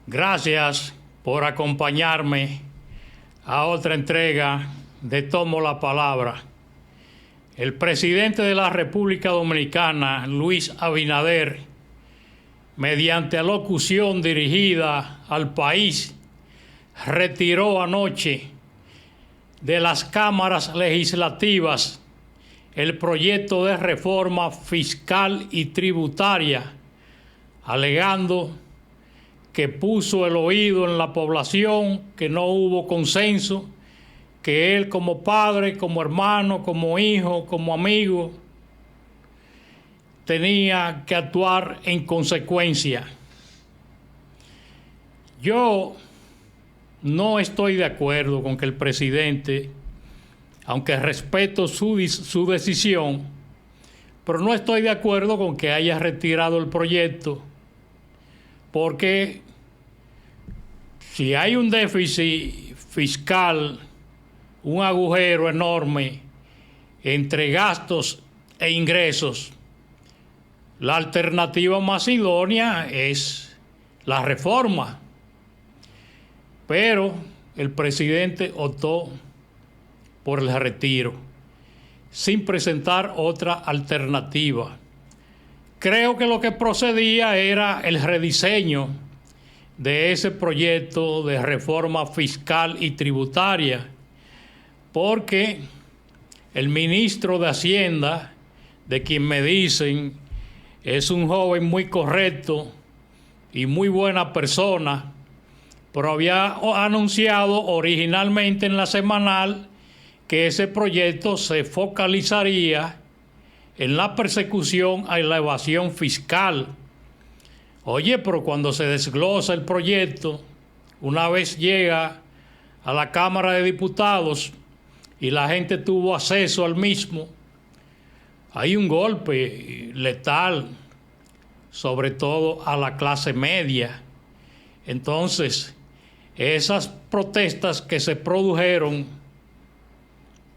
Gracias por acompañarme a otra entrega de Tomo la Palabra. El presidente de la República Dominicana, Luis Abinader, mediante alocución dirigida al país, retiró anoche de las cámaras legislativas el proyecto de reforma fiscal y tributaria, alegando que puso el oído en la población, que no hubo consenso, que él como padre, como hermano, como hijo, como amigo, tenía que actuar en consecuencia. Yo no estoy de acuerdo con que el presidente, aunque respeto su decisión, pero no estoy de acuerdo con que haya retirado el proyecto, porque si hay un déficit fiscal, un agujero enorme entre gastos e ingresos, la alternativa más idónea es la reforma. Pero el presidente optó por el retiro, sin presentar otra alternativa. Creo que lo que procedía era el rediseño de ese proyecto de reforma fiscal y tributaria, porque el ministro de Hacienda, de quien me dicen es un joven muy correcto y muy buena persona, pero había anunciado originalmente en la semanal que ese proyecto se focalizaría en la persecución a la evasión fiscal. Oye, pero cuando se desglosa el proyecto, una vez llega a la Cámara de Diputados y la gente tuvo acceso al mismo, hay un golpe letal, sobre todo a la clase media. Entonces, esas protestas que se produjeron,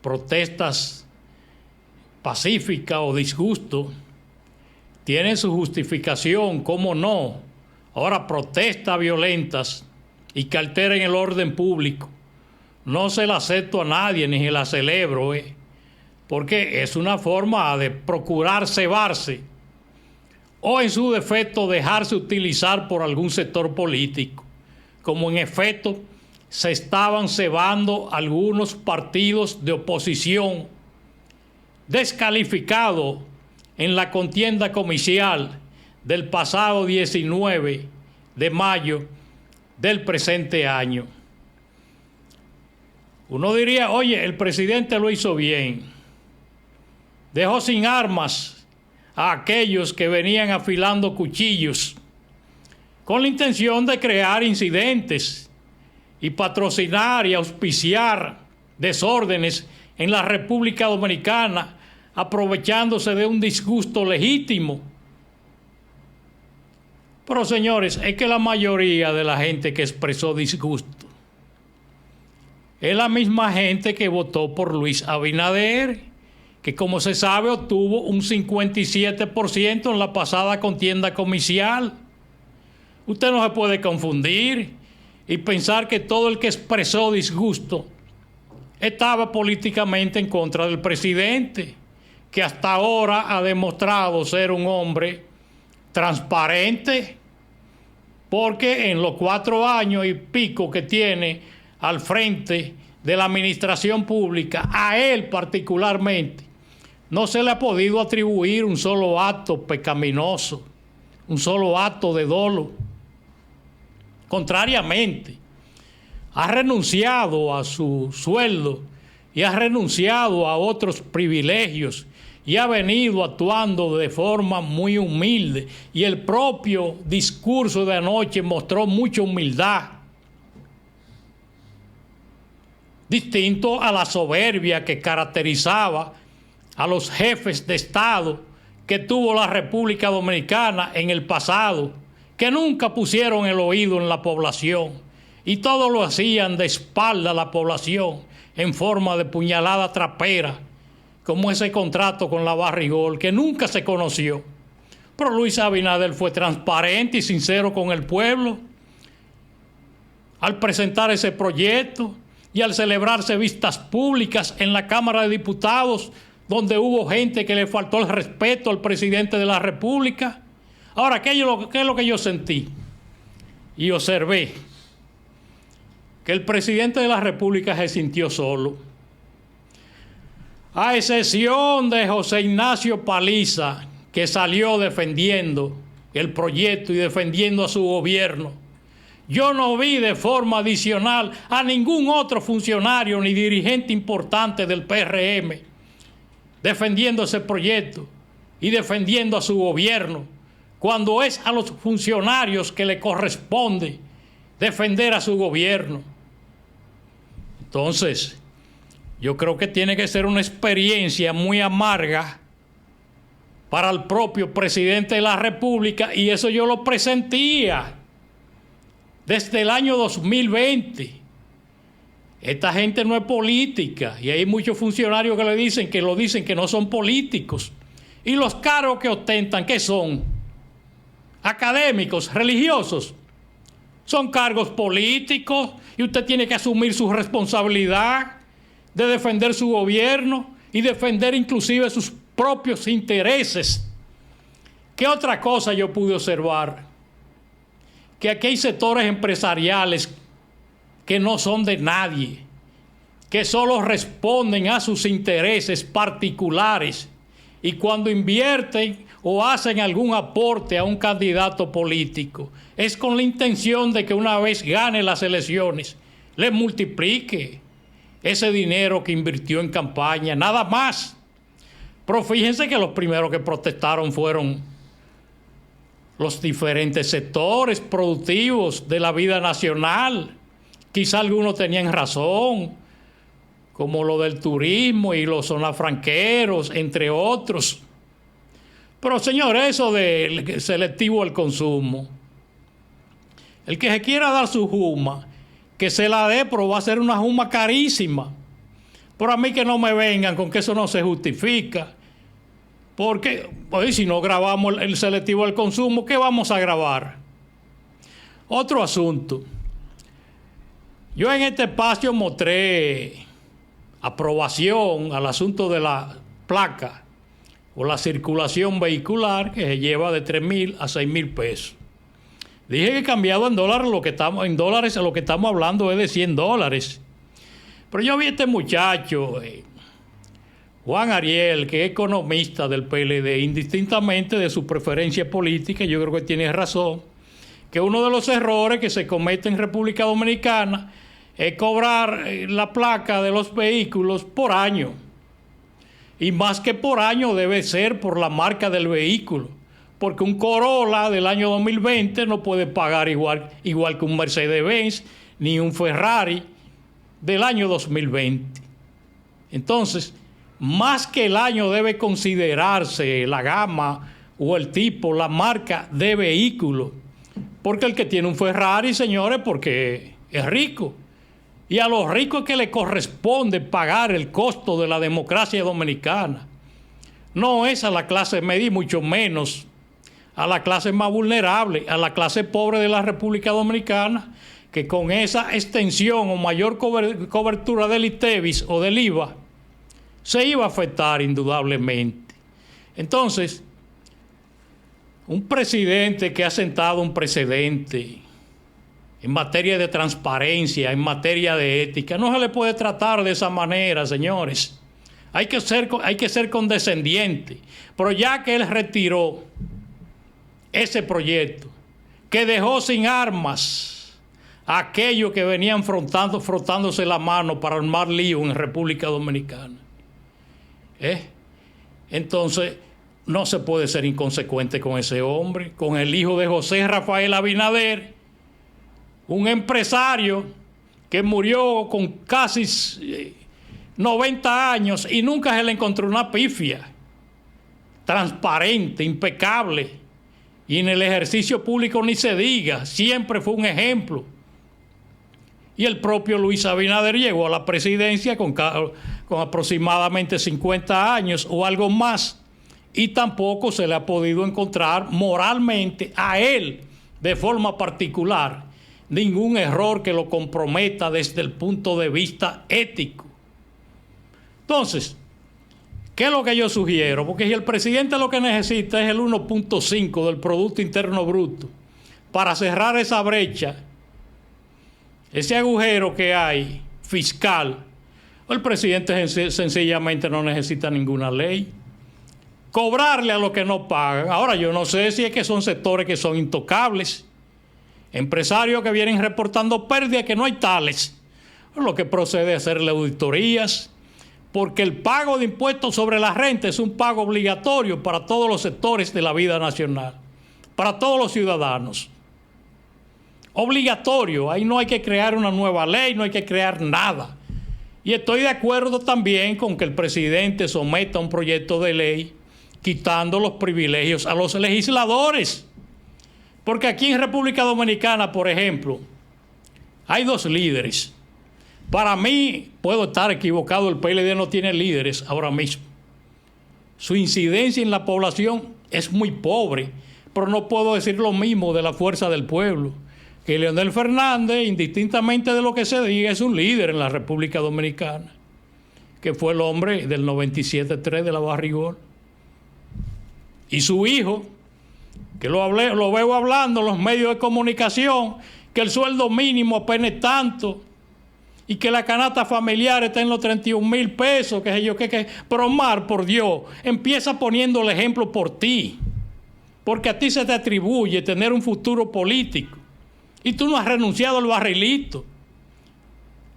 protestas pacíficas o disgusto, tienen su justificación, ¿cómo no? Ahora, protestas violentas y que alteren el orden público, no se la acepto a nadie ni se la celebro, porque es una forma de procurar cebarse o en su defecto dejarse utilizar por algún sector político, como en efecto se estaban cebando algunos partidos de oposición descalificados en la contienda comicial del pasado 19 de mayo del presente año. Uno diría, oye, el presidente lo hizo bien, dejó sin armas a aquellos que venían afilando cuchillos con la intención de crear incidentes y patrocinar y auspiciar desórdenes en la República Dominicana, aprovechándose de un disgusto legítimo. Pero señores, es que la mayoría de la gente que expresó disgusto es la misma gente que votó por Luis Abinader, que como se sabe obtuvo un 57% en la pasada contienda comicial. Usted no se puede confundir y pensar que todo el que expresó disgusto estaba políticamente en contra del presidente, que hasta ahora ha demostrado ser un hombre transparente, porque en los 4 años y pico que tiene al frente de la administración pública, a él particularmente, no se le ha podido atribuir un solo acto pecaminoso, un solo acto de dolo. Contrariamente, ha renunciado a su sueldo y ha renunciado a otros privilegios y ha venido actuando de forma muy humilde. Y el propio discurso de anoche mostró mucha humildad, distinto a la soberbia que caracterizaba a los jefes de Estado que tuvo la República Dominicana en el pasado, que nunca pusieron el oído en la población y todo lo hacían de espalda a la población en forma de puñalada trapera, como ese contrato con la Barrigol que nunca se conoció. Pero Luis Abinader fue transparente y sincero con el pueblo al presentar ese proyecto y al celebrarse vistas públicas en la Cámara de Diputados, donde hubo gente que le faltó el respeto al presidente de la República. Ahora, ¿qué es lo que yo sentí? Y observé que el presidente de la República se sintió solo. A excepción de José Ignacio Paliza, que salió defendiendo el proyecto y defendiendo a su gobierno, yo no vi de forma adicional a ningún otro funcionario ni dirigente importante del PRM defendiendo ese proyecto y defendiendo a su gobierno, cuando es a los funcionarios que le corresponde defender a su gobierno. Entonces, yo creo que tiene que ser una experiencia muy amarga para el propio presidente de la República, y eso yo lo presentía desde el año 2020. Esta gente no es política, y hay muchos funcionarios que lo dicen que no son políticos. Y los cargos que ostentan, ¿qué son? Académicos, religiosos. Son cargos políticos y usted tiene que asumir su responsabilidad de defender su gobierno y defender inclusive sus propios intereses. ¿Qué otra cosa yo pude observar? Que aquí hay sectores empresariales que no son de nadie, que solo responden a sus intereses particulares, y cuando invierten o hacen algún aporte a un candidato político es con la intención de que una vez gane las elecciones le multiplique ese dinero que invirtió en campaña, nada más. Pero fíjense que los primeros que protestaron fueron los diferentes sectores productivos de la vida nacional. Quizá algunos tenían razón, como lo del turismo y los zonafranqueros, entre otros. Pero, señor, eso del selectivo al consumo, el que se quiera dar su juma, que se la dé, pero va a ser una juma carísima. Pero a mí que no me vengan con que eso no se justifica. Porque, pues, si no grabamos el selectivo al consumo, ¿qué vamos a grabar? Otro asunto. Yo en este espacio mostré aprobación al asunto de la placa o la circulación vehicular, que se lleva de 3,000 a 6,000 pesos. Dije que cambiado en dólares, lo que estamos hablando es de $100. Pero yo vi a este muchacho, Juan Ariel, que es economista del PLD, indistintamente de su preferencia política, yo creo que tiene razón, que uno de los errores que se comete en República Dominicana es cobrar la placa de los vehículos por año. Y más que por año debe ser por la marca del vehículo. Porque un Corolla del año 2020 no puede pagar igual que un Mercedes-Benz ni un Ferrari del año 2020. Entonces, más que el año debe considerarse la gama o el tipo, la marca de vehículo. Porque el que tiene un Ferrari, señores, porque es rico. Y a los ricos es que le corresponde pagar el costo de la democracia dominicana. No es a la clase media y mucho menos a la clase más vulnerable, a la clase pobre de la República Dominicana, que con esa extensión o mayor cobertura del ITEVIS o del IVA se iba a afectar indudablemente. Entonces, un presidente que ha sentado un precedente en materia de transparencia, en materia de ética, no se le puede tratar de esa manera, señores. Hay que ser condescendiente. Pero ya que él retiró ese proyecto, que dejó sin armas a aquellos que venían frotándose la mano para armar lío en República Dominicana, entonces no se puede ser inconsecuente con ese hombre, con el hijo de José Rafael Abinader, un empresario que murió con casi 90 años y nunca se le encontró una pifia, transparente, impecable, y en el ejercicio público ni se diga, siempre fue un ejemplo. Y el propio Luis Abinader llegó a la presidencia con aproximadamente 50 años o algo más, y tampoco se le ha podido encontrar moralmente a él de forma particular ningún error que lo comprometa desde el punto de vista ético. Entonces, ¿qué es lo que yo sugiero? Porque si el presidente lo que necesita es el 1.5 del Producto Interno Bruto para cerrar esa brecha, ese agujero que hay fiscal, el presidente sencillamente no necesita ninguna ley. Cobrarle a los que no pagan. Ahora, yo no sé si es que son sectores que son intocables, empresarios que vienen reportando pérdidas, que no hay tales. Lo que procede es hacerle auditorías, porque el pago de impuestos sobre la renta es un pago obligatorio para todos los sectores de la vida nacional, para todos los ciudadanos. Obligatorio, ahí no hay que crear una nueva ley, no hay que crear nada. Y estoy de acuerdo también con que el presidente someta un proyecto de ley quitando los privilegios a los legisladores. Porque aquí en República Dominicana, por ejemplo, hay dos líderes. Para mí, puedo estar equivocado, el PLD no tiene líderes ahora mismo. Su incidencia en la población es muy pobre, pero no puedo decir lo mismo de la Fuerza del Pueblo, que Leonel Fernández, indistintamente de lo que se diga, es un líder en la República Dominicana, que fue el hombre del 97.3 de la Barrigol. Y su hijo, que lo veo hablando en los medios de comunicación, que el sueldo mínimo apenas es tanto, y que la canasta familiar está en los 31,000 pesos, que sé yo, pero Omar, por Dios, empieza poniendo el ejemplo por ti, porque a ti se te atribuye tener un futuro político, y tú no has renunciado al barrilito,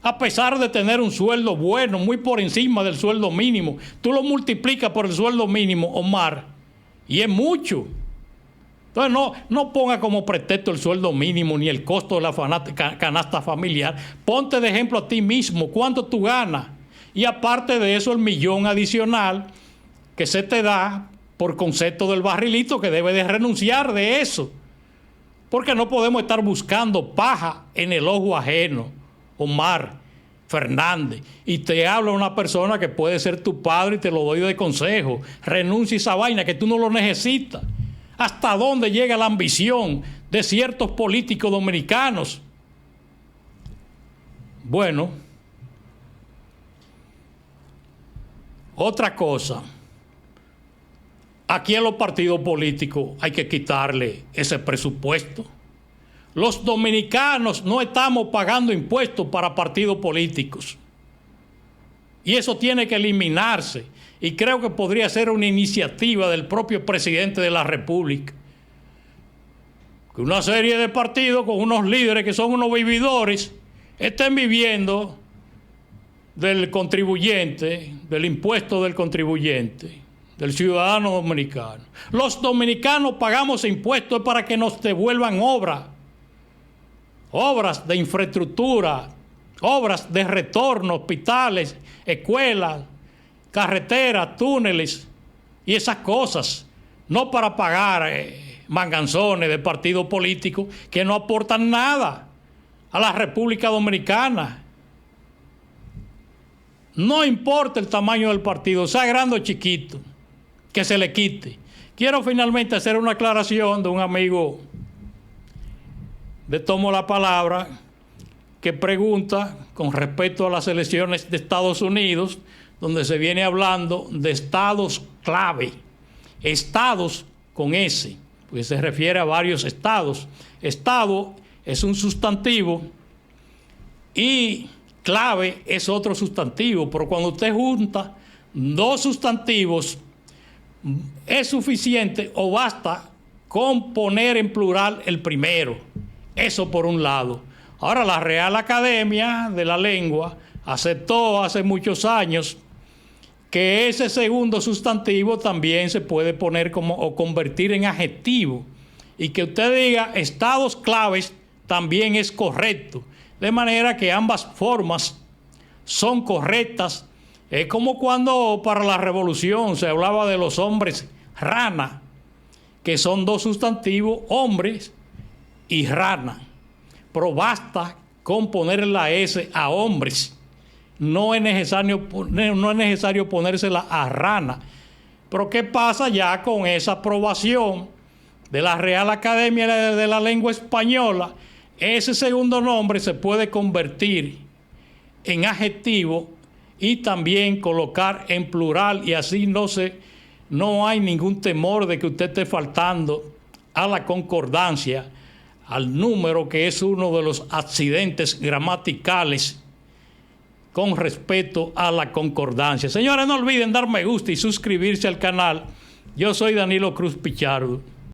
a pesar de tener un sueldo bueno, muy por encima del sueldo mínimo. Tú lo multiplicas por el sueldo mínimo, Omar, y es mucho. Entonces no ponga como pretexto el sueldo mínimo ni el costo de la canasta familiar. Ponte de ejemplo a ti mismo, cuánto tú ganas. Y aparte de eso, el millón adicional que se te da por concepto del barrilito, que debe de renunciar de eso. Porque no podemos estar buscando paja en el ojo ajeno, Omar Fernández. Y te habla una persona que puede ser tu padre y te lo doy de consejo. Renuncia a esa vaina que tú no lo necesitas. ¿Hasta dónde llega la ambición de ciertos políticos dominicanos? Bueno, otra cosa. Aquí en los partidos políticos hay que quitarle ese presupuesto. Los dominicanos no estamos pagando impuestos para partidos políticos. Y eso tiene que eliminarse. Y creo que podría ser una iniciativa del propio presidente de la República. Que una serie de partidos con unos líderes que son unos vividores estén viviendo del contribuyente, del impuesto del contribuyente, del ciudadano dominicano. Los dominicanos pagamos impuestos para que nos devuelvan obras de infraestructura, obras de retorno, hospitales, escuelas, carreteras, túneles y esas cosas, no para pagar manganzones de partidos políticos que no aportan nada a la República Dominicana. No importa el tamaño del partido, sea grande o chiquito, que se le quite. Quiero finalmente hacer una aclaración de un amigo de Tomo la Palabra, que pregunta con respecto a las elecciones de Estados Unidos, donde se viene hablando de estados clave, estados con S, porque se refiere a varios estados. Estado es un sustantivo y clave es otro sustantivo, pero cuando usted junta dos sustantivos, es suficiente o basta con poner en plural el primero. Eso por un lado. Ahora, la Real Academia de la Lengua aceptó hace muchos años que ese segundo sustantivo también se puede poner como o convertir en adjetivo, y que usted diga estados claves también es correcto, de manera que ambas formas son correctas. Es como cuando para la revolución se hablaba de los hombres rana, que son dos sustantivos, hombres y rana, pero basta con poner la S a hombres. No es necesario ponérsela a rana. Pero ¿qué pasa ya con esa aprobación de la Real Academia de la Lengua Española? ese segundo nombre se puede convertir en adjetivo y también colocar en plural, y así no hay ningún temor de que usted esté faltando a la concordancia, al número, que es uno de los accidentes gramaticales con respecto a la concordancia. Señores, no olviden dar me gusta y suscribirse al canal. Yo soy Danilo Cruz Pichardo.